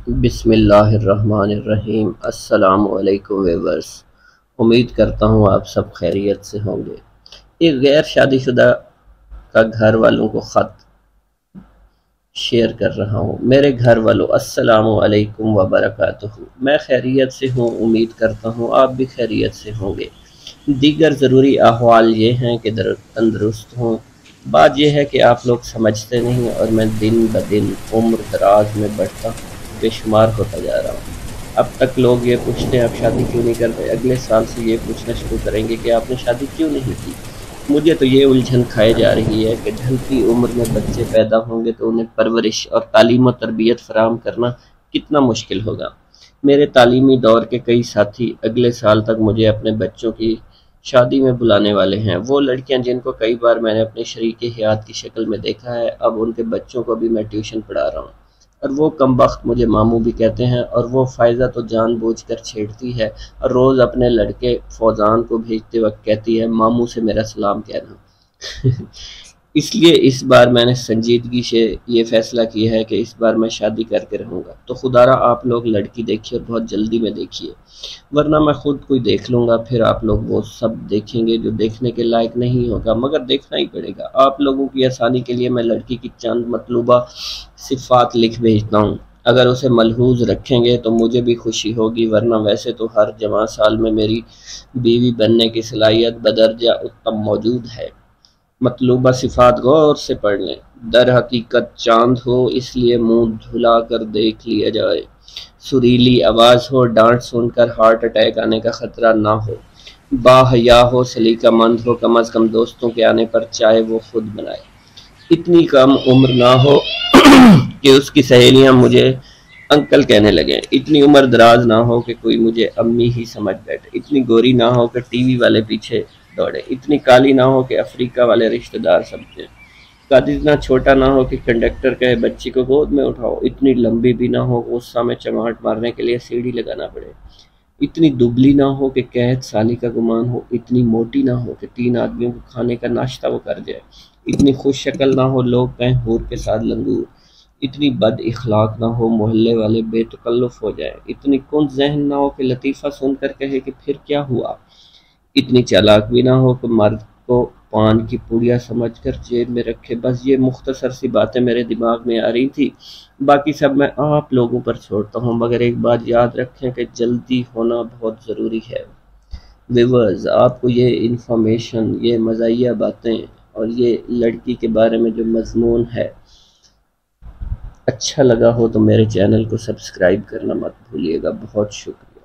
بسم اللہ الرحمن الرحیم۔ السلام علیکم ویورز، امید کرتا ہوں آپ سب خیریت سے ہوں گے۔ ایک غیر شادی شدہ کا گھر والوں کو خط شیئر کر رہا ہوں۔ میرے گھر والوں، السلام علیکم وبرکاتہ۔ میں خیریت سے ہوں، امید کرتا ہوں آپ بھی خیریت سے ہوں گے۔ دیگر ضروری احوال یہ ہیں کہ تندرست ہوں۔ بات یہ ہے کہ آپ لوگ سمجھتے نہیں اور میں دن بدن عمر دراز میں بڑھتا بے شمار ہوتا جا رہا ہوں۔ اب تک لوگ یہ پوچھتے ہیں آپ شادی کیوں نہیں کرتے، اگلے سال سے یہ پوچھنا شروع کریں گے کہ آپ نے شادی کیوں نہیں کی۔ مجھے تو یہ الجھن کھائے جا رہی ہے کہ ڈھلتی عمر میں بچے پیدا ہوں گے تو انہیں پرورش اور تعلیم و تربیت فراہم کرنا کتنا مشکل ہوگا۔ میرے تعلیمی دور کے کئی ساتھی اگلے سال تک مجھے اپنے بچوں کی شادی میں بلانے والے ہیں۔ وہ لڑکیاں جن کو کئی بار میں نے اپنے شریک حیات کی شکل میں دیکھا ہے، اب ان کے بچوں کو بھی میں ٹیوشن پڑھا رہا ہوں، اور وہ کم بخت مجھے ماموں بھی کہتے ہیں، اور وہ فائزہ تو جان بوجھ کر چھیڑتی ہے اور روز اپنے لڑکے فوزان کو بھیجتے وقت کہتی ہے ماموں سے میرا سلام کہنا۔ اس لیے اس بار میں نے سنجیدگی سے یہ فیصلہ کیا ہے کہ اس بار میں شادی کر کے رہوں گا۔ تو خدا را آپ لوگ لڑکی دیکھیے اور بہت جلدی میں دیکھیے، ورنہ میں خود کوئی دیکھ لوں گا، پھر آپ لوگ وہ سب دیکھیں گے جو دیکھنے کے لائق نہیں ہوگا، مگر دیکھنا ہی پڑے گا۔ آپ لوگوں کی آسانی کے لیے میں لڑکی کی چند مطلوبہ صفات لکھ بھیجتا ہوں، اگر اسے ملحوظ رکھیں گے تو مجھے بھی خوشی ہوگی، ورنہ ویسے تو ہر جوان سال میں میری بیوی بننے کی صلاحیت بدرجہ اتم موجود ہے۔ مطلوبہ صفات غور سے پڑھ لیں۔ در حقیقت چاند ہو اس لیے منہ دھلا کر دیکھ لیا جائے، سریلی آواز ہو، ڈانٹ سن کر ہارٹ اٹیک آنے کا خطرہ نہ ہو، با حیا ہو، سلیقہ مند ہو، کم از کم دوستوں کے آنے پر چائے وہ خود بنائے، اتنی کم عمر نہ ہو کہ اس کی سہیلیاں مجھے انکل کہنے لگیں، اتنی عمر دراز نہ ہو کہ کوئی مجھے امی ہی سمجھ بیٹھے، اتنی گوری نہ ہو کہ ٹی وی والے پیچھے دوڑے، اتنی کالی نہ ہو کہ افریقہ والے رشتہ دار سمجھیں، قد اتنا چھوٹا نہ ہو کہ کنڈکٹر کہے بچی کو گود میں اٹھاؤ، اتنی لمبی بھی نہ ہو کہ غصہ میں چماٹ مارنے کے لیے سیڑھی لگانا پڑے، اتنی دبلی نہ ہو کہ قحط سالی کا گمان ہو، اتنی موٹی نہ ہو کہ 3 آدمیوں کو کھانے کا ناشتہ وہ کر جائے، اتنی خوش شکل نہ ہو لوگ کہیں حور کے ساتھ لنگور، اتنی بد اخلاق نہ ہو محلے والے بے تکلف ہو جائیں، اتنی کند ذہن نہ ہو کہ لطیفہ سن کر کہے کہ پھر کیا ہوا، اتنی چالاک بھی نہ ہو کہ مرد کو پان کی پوڑیا سمجھ کر جیب میں رکھے۔ بس یہ مختصر سی باتیں میرے دماغ میں آ رہی تھی، باقی سب میں آپ لوگوں پر چھوڑتا ہوں، مگر ایک بات یاد رکھیں کہ جلدی ہونا بہت ضروری ہے۔ ویورز، آپ کو یہ انفارمیشن، یہ مزاحیہ باتیں اور یہ لڑکی کے بارے میں جو مضمون ہے اچھا لگا ہو تو میرے چینل کو سبسکرائب کرنا مت بھولیے گا۔ بہت شکریہ۔